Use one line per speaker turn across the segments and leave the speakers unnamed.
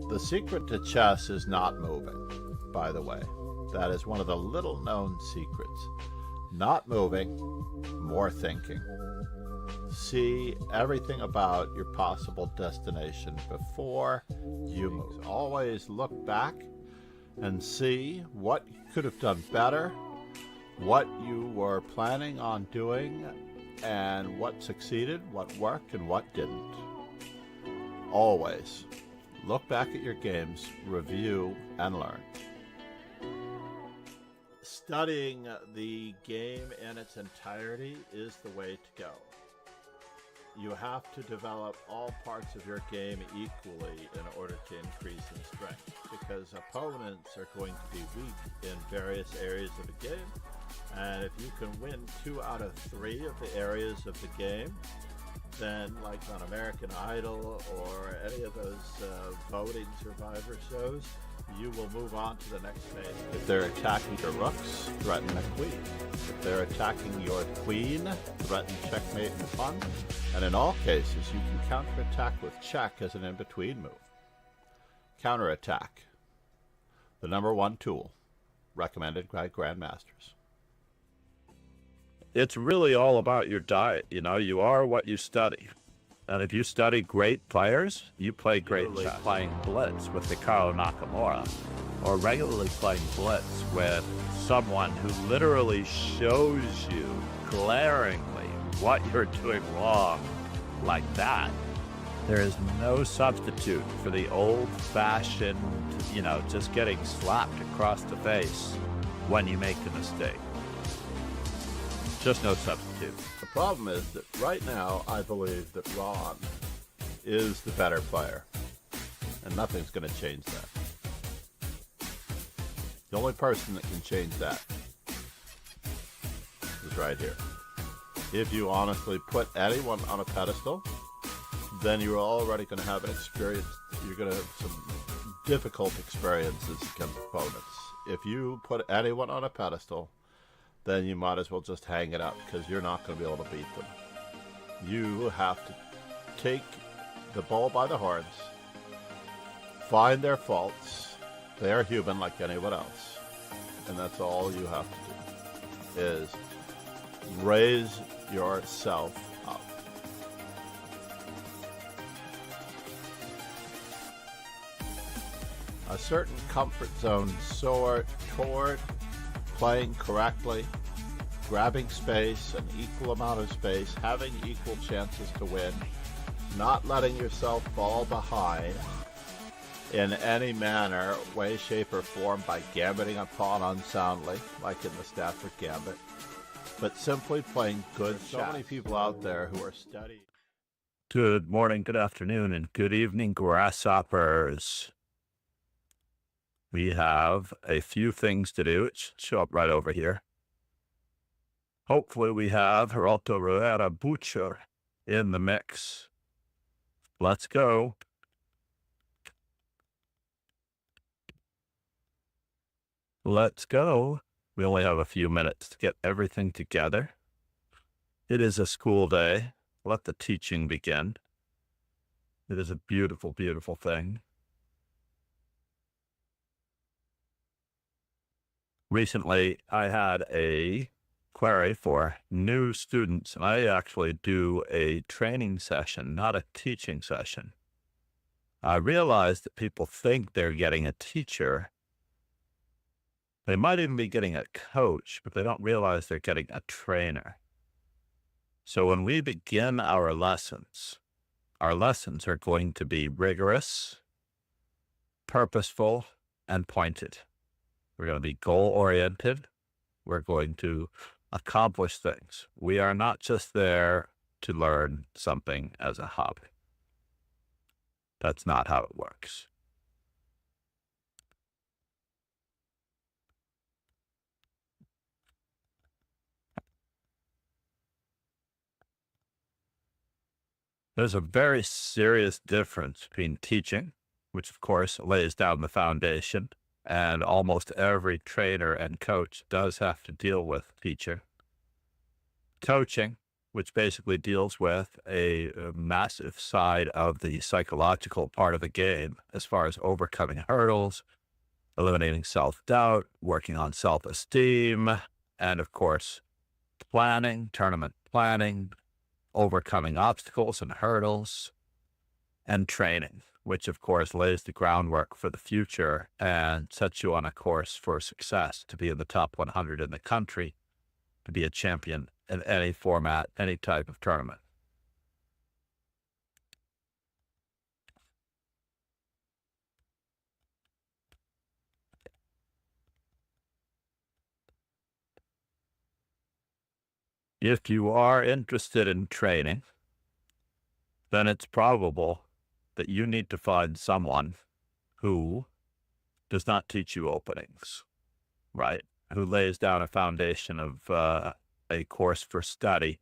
The secret to chess is not moving, by the way. That is one of the little known secrets. Not moving, more thinking. See everything about your possible destination before you move. Always look back and see what you could have done better, what you were planning on doing, and what succeeded, what worked, and what didn't. Always look back at your games, review, and learn. Studying the game in its entirety is the way to go. You have to develop all parts of your game equally in order to increase in strength, because opponents are going to be weak in various areas of the game, and if you can win 2 out of 3 of the areas of the game, then like on American Idol or any of those voting survivor shows, you will move on to the next phase. If they're attacking your rooks, threaten a queen. If they're attacking your queen, threaten checkmate and pawn. And in all cases, you can counterattack with check as an in-between move. Counterattack, the #1 tool, recommended by grandmasters.
It's really all about your diet. You know, you are what you study. And if you study great players, you play great chess. Playing blitz with Hikaru Nakamura, or regularly playing blitz with someone who literally shows you glaringly what you're doing wrong, like that. There is no substitute for the old-fashioned, you know, just getting slapped across the face when you make a mistake. Just no substitute.
The problem is that right now, I believe that Ron is the better player, and nothing's going to change that. The only person that can change that is right here. If you honestly put anyone on a pedestal, then you're already going to have an experience. You're going to have some difficult experiences against opponents. If you put anyone on a pedestal, then you might as well just hang it up, because you're not going to be able to beat them. You have to take the bull by the horns, find their faults. They are human like anyone else. And that's all you have to do, is raise yourself up. A certain comfort zone soar toward playing correctly, grabbing space, an equal amount of space, having equal chances to win, not letting yourself fall behind in any manner, way, shape, or form by gambiting a pawn unsoundly, like in the Stafford Gambit, but simply playing good chess. So many people out there who are studying.
Good morning, good afternoon, and good evening, grasshoppers. We have a few things to do. It should show up right over here. Hopefully we have Geraldo Rivera Butcher in the mix. Let's go. Let's go. We only have a few minutes to get everything together. It is a school day. Let the teaching begin. It is a beautiful, beautiful thing. Recently, I had a query for new students, and I actually do a training session, not a teaching session. I realized that people think they're getting a teacher. They might even be getting a coach, but they don't realize they're getting a trainer. So when we begin our lessons are going to be rigorous, purposeful, and pointed. We're going to be goal-oriented. We're going to accomplish things. We are not just there to learn something as a hobby. That's not how it works. There's a very serious difference between teaching, which of course lays down the foundation, and almost every trainer and coach does have to deal with teaching. Coaching, which basically deals with a massive side of the psychological part of the game, as far as overcoming hurdles, eliminating self-doubt, working on self-esteem, and of course, planning, tournament planning, overcoming obstacles and hurdles, and training, which of course lays the groundwork for the future and sets you on a course for success to be in the top 100 in the country, to be a champion in any format, any type of tournament. If you are interested in training, then it's probable that you need to find someone who does not teach you openings, right? Who lays down a foundation of a course for study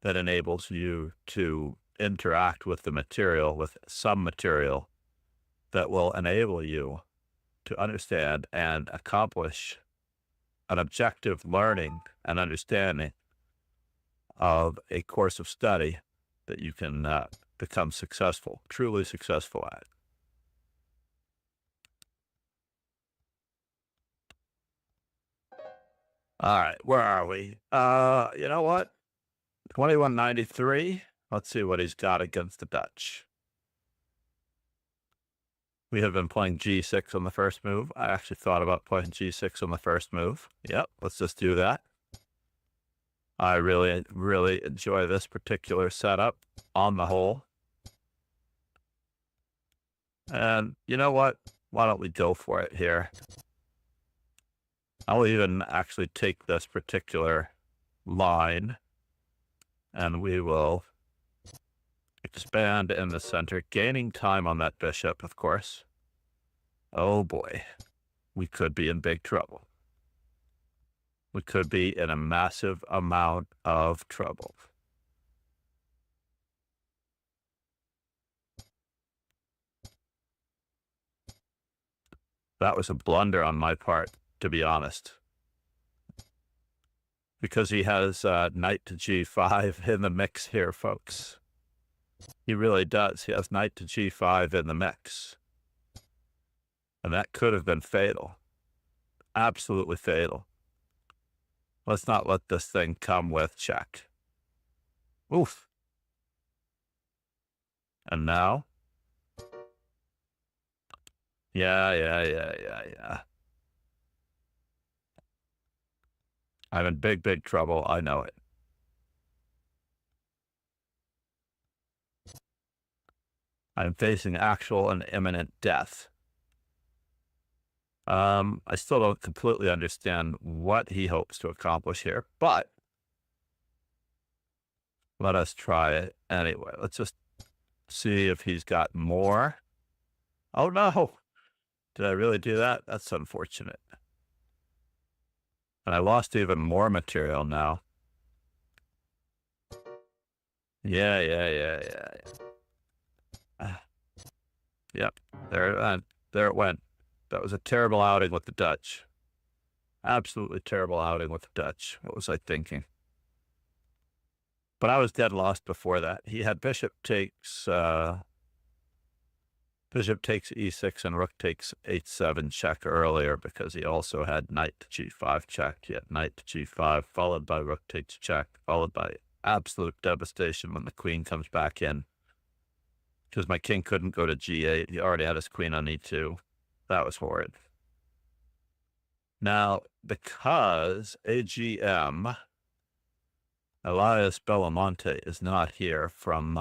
that enables you to interact with the material, with some material that will enable you to understand and accomplish an objective learning and understanding of a course of study that you can become successful, truly successful at. All right, where are we? You know what? 2193. Let's see what he's got against the Dutch. We have been playing G6 on the first move. I actually thought about playing G6 on the first move. Yep, let's just do that. I really, really enjoy this particular setup on the whole. And you know what? Why don't we go for it here? I'll even actually take this particular line and we will expand in the center, gaining time on that bishop, of course. Oh boy, we could be in big trouble. We could be in a massive amount of trouble. That was a blunder on my part, to be honest. Because he has knight to g5 in the mix here, folks. He really does. He has knight to g5 in the mix. And that could have been fatal. Absolutely fatal. Let's not let this thing come with check. Oof. And now? Yeah. I'm in big, big trouble. I know it. I'm facing actual and imminent death. I still don't completely understand what he hopes to accomplish here, but let us try it anyway. Let's just see if he's got more. Oh no! Did I really do that? That's unfortunate. And I lost even more material now. Yeah. Yep, there it went. That was a terrible outing with the Dutch. Absolutely terrible outing with the Dutch. What was I thinking? But I was dead lost before that. He had bishop takes e6 and rook takes h7 check earlier because he also had knight to g5 check. He had knight to g5 followed by rook takes check, followed by absolute devastation when the queen comes back in. Because my king couldn't go to g8. He already had his queen on e2. That was horrid. Now, because AGM, Elias Belamonte, is not here from,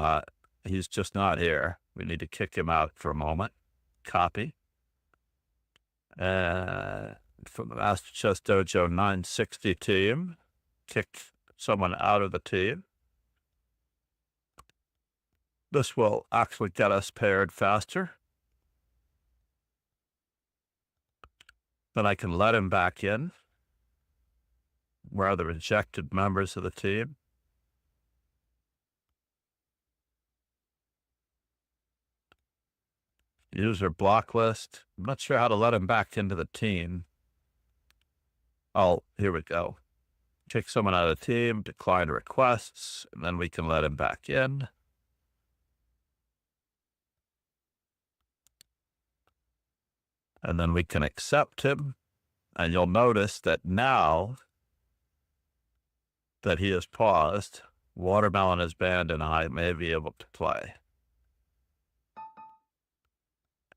he's just not here. We need to kick him out for a moment. Copy. From the Master Chess Dojo 960 team, kick someone out of the team. This will actually get us paired faster. Then I can let him back in. Where are the rejected members of the team? User block list. I'm not sure how to let him back into the team. Oh, here we go. Kick someone out of the team, decline requests, and then we can let him back in. And then we can accept him. And you'll notice that now that he has paused, Watermelon is banned and I may be able to play.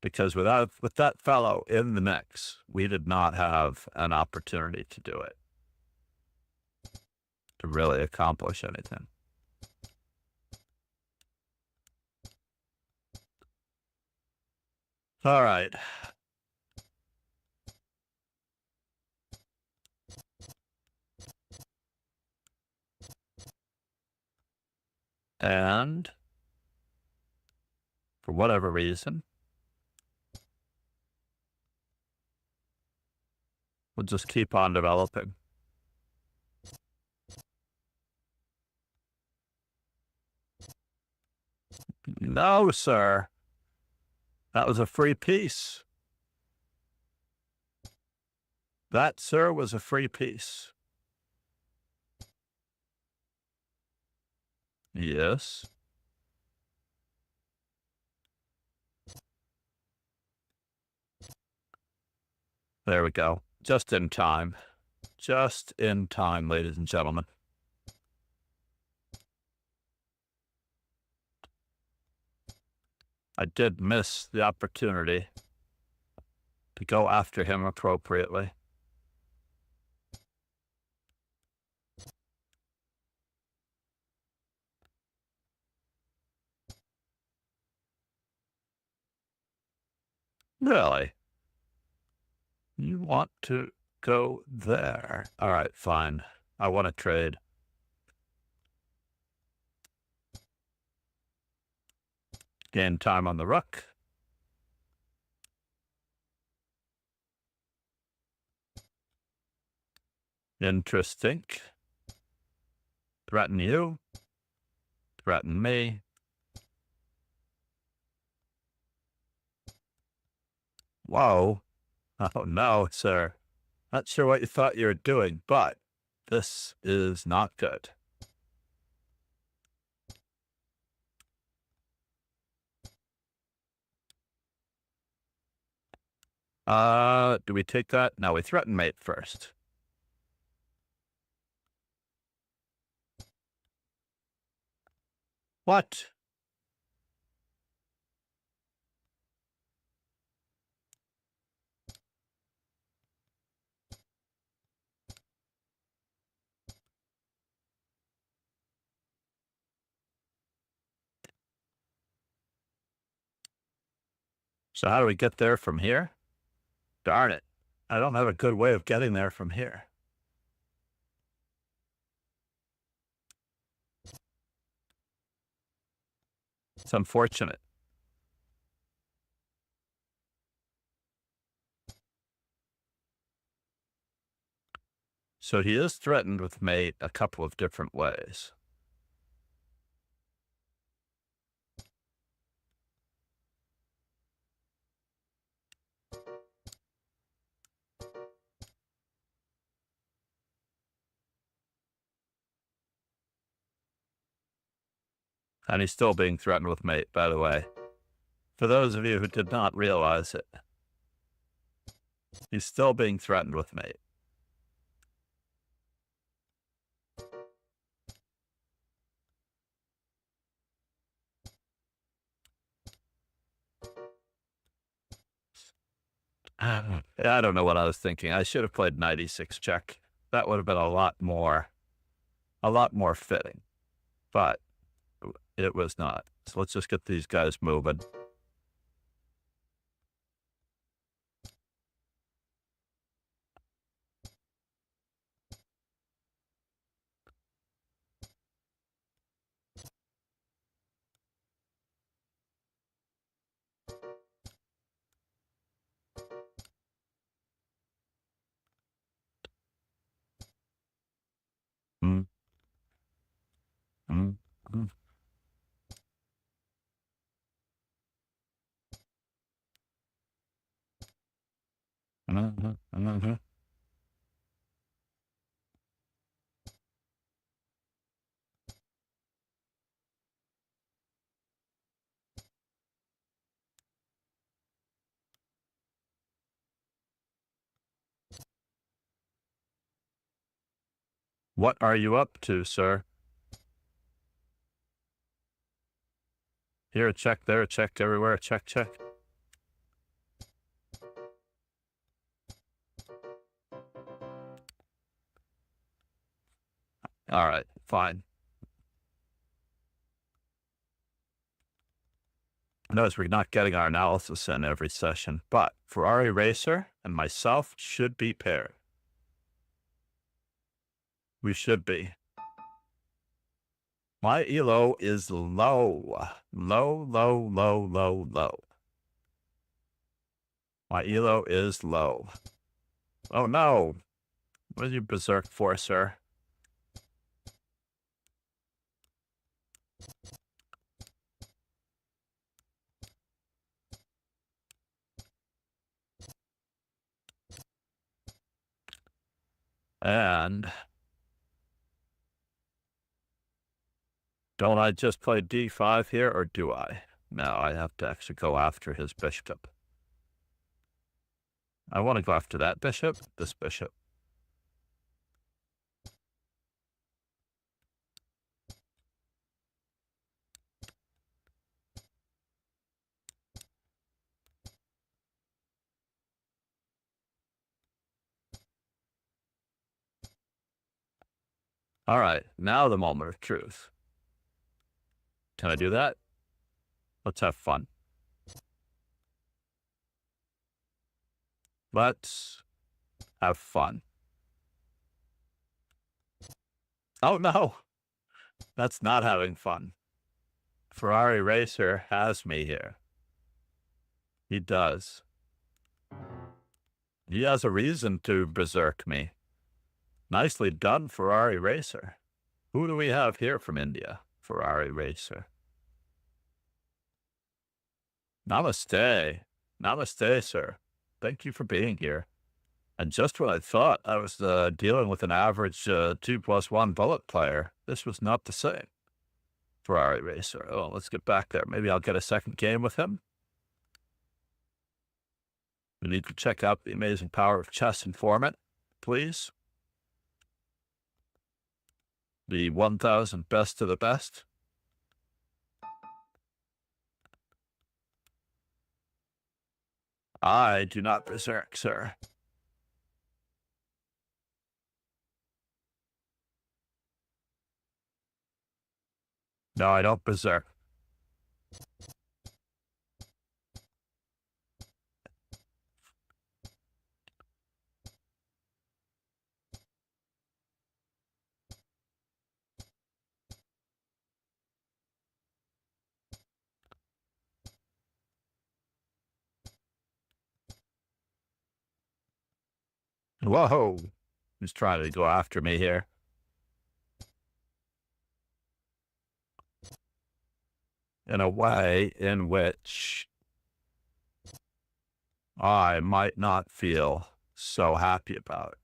Because with that fellow in the mix, we did not have an opportunity to do it, to really accomplish anything. All right. And for whatever reason, we'll just keep on developing. No, sir. That was a free piece. That, sir, was a free piece. Yes. There we go. Just in time. Just in time, ladies and gentlemen. I did miss the opportunity to go after him appropriately. Really? You want to go there? All right, fine. I want to trade. Gain time on the rook. Interesting. Threaten you. Threaten me. Whoa. Oh, no, sir. Not sure what you thought you were doing, but this is not good. Do we take that? No, we threaten mate first. What? So how do we get there from here? Darn it. I don't have a good way of getting there from here. It's unfortunate. So he is threatened with mate a couple of different ways. And he's still being threatened with mate, by the way. For those of you who did not realize it, he's still being threatened with mate. I don't know what I was thinking. I should have played knight e6 check. That would have been a lot more fitting. But it was not. So let's just get these guys moving. Mm. Mm. Mm. What are you up to, sir? Here a check, there a check, everywhere a check, check. All right, fine. Notice we're not getting our analysis in every session, but Ferrari Racer and myself should be paired. We should be. My elo is low. Low, low, low, low, low. My elo is low. Oh no. What are you berserk for, sir? And don't I just play d5 here, or do I? No, I have to actually go after his bishop. I want to go after that bishop, this bishop. All right, now the moment of truth. Can I do that? Let's have fun. Let's have fun. Oh no, that's not having fun. Ferrari Racer has me here. He does. He has a reason to berserk me. Nicely done, Ferrari Racer. Who do we have here from India? Ferrari Racer. Namaste. Namaste, sir. Thank you for being here. And just when I thought I was dealing with an average 2+1 bullet player, this was not the same. Ferrari Racer. Oh, let's get back there. Maybe I'll get a second game with him. We need to check out the amazing power of chess informant, please. The 1,000 best of the best. I do not berserk, sir. No, I don't berserk. Whoa, he's trying to go after me here. In a way in which I might not feel so happy about.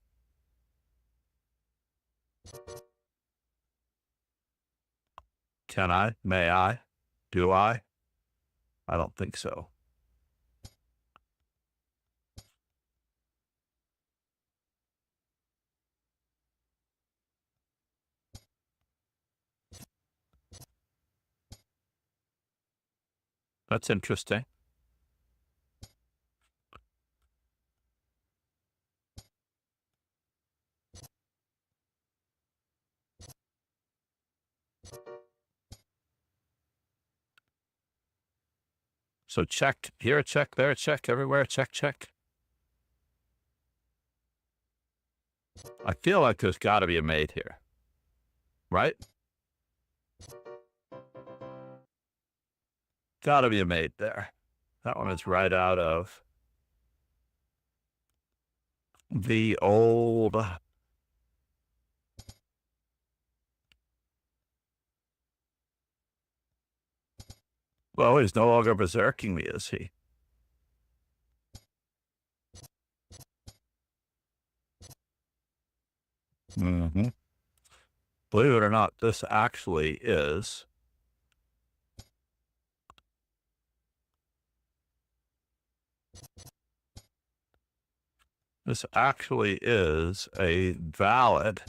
Can I? May I? Do I? I don't think so. That's interesting. So check, here a check, there a check, everywhere a check, check. I feel like there's got to be a mate here, right? Got to be a mate there. That one is right out of the old... Well, he's no longer berserking me, is he? Mm-hmm. Believe it or not, this actually is a valid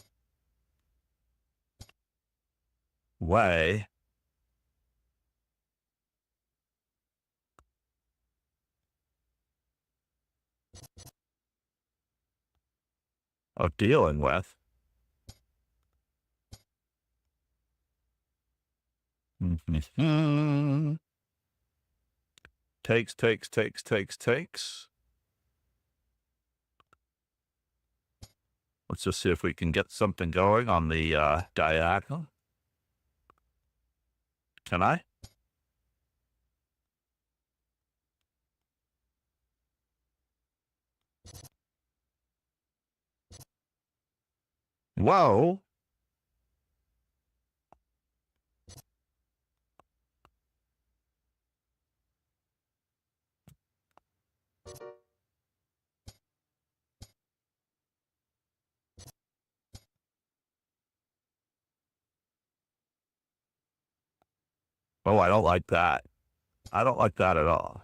way of dealing with takes. Let's just see if we can get something going on the diagonal. Can I? Whoa. Oh, I don't like that. I don't like that at all.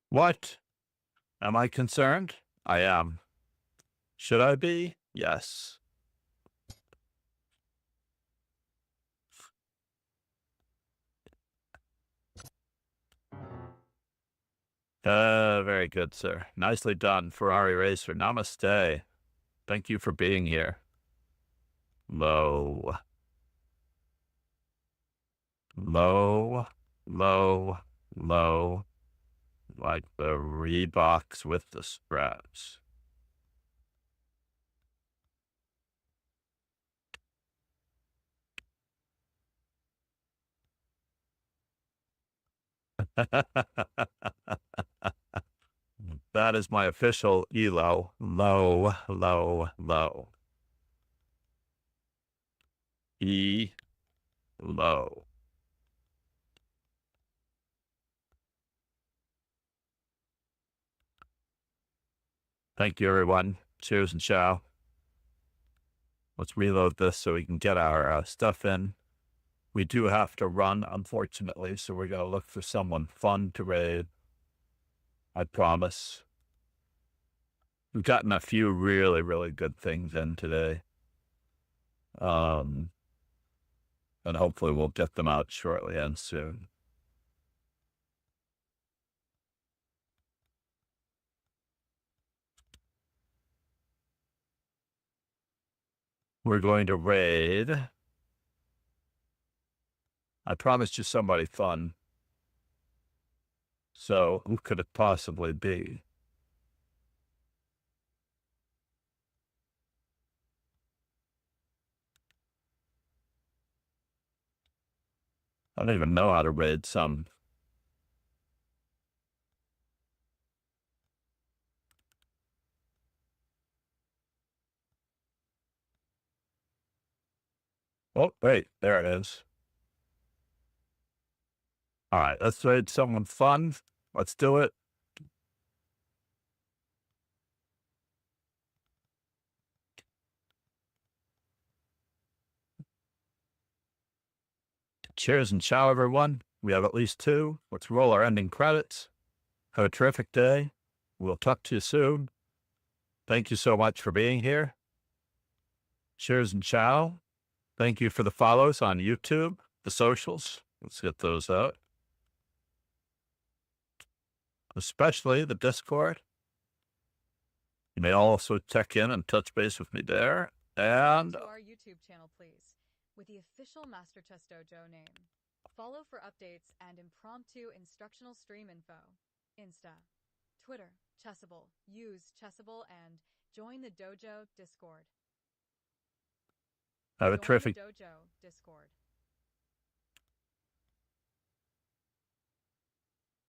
What? Am I concerned? I am. Should I be? Yes. Very good, sir. Nicely done, Ferrari Racer. Namaste. Thank you for being here. Low. Low, low, low. Like the Reeboks with the straps. That is my official ELO. Low, low, low. E, low. Thank you, everyone. Cheers and ciao. Let's reload this so we can get our stuff in. We do have to run, unfortunately, so we're going to look for someone fun to raid. I promise. We've gotten a few really, really good things in today. And hopefully we'll get them out shortly and soon. We're going to raid. I promised you somebody fun. So who could it possibly be? I don't even know how to raid some. Oh, wait, there it is. All right, let's raid someone fun. Let's do it. Cheers and ciao, everyone. We have at least 2. Let's roll our ending credits. Have a terrific day. We'll talk to you soon. Thank you so much for being here. Cheers and ciao. Thank you for the follows on YouTube, the socials. Let's get those out. Especially the Discord. You may also check in and touch base with me there. And
to our YouTube channel, please. with the official Master Chess Dojo name. Follow for updates and impromptu instructional stream info. Insta, Twitter, Chessable, use Chessable, and join the Dojo Discord.
Have a terrific
Dojo Discord.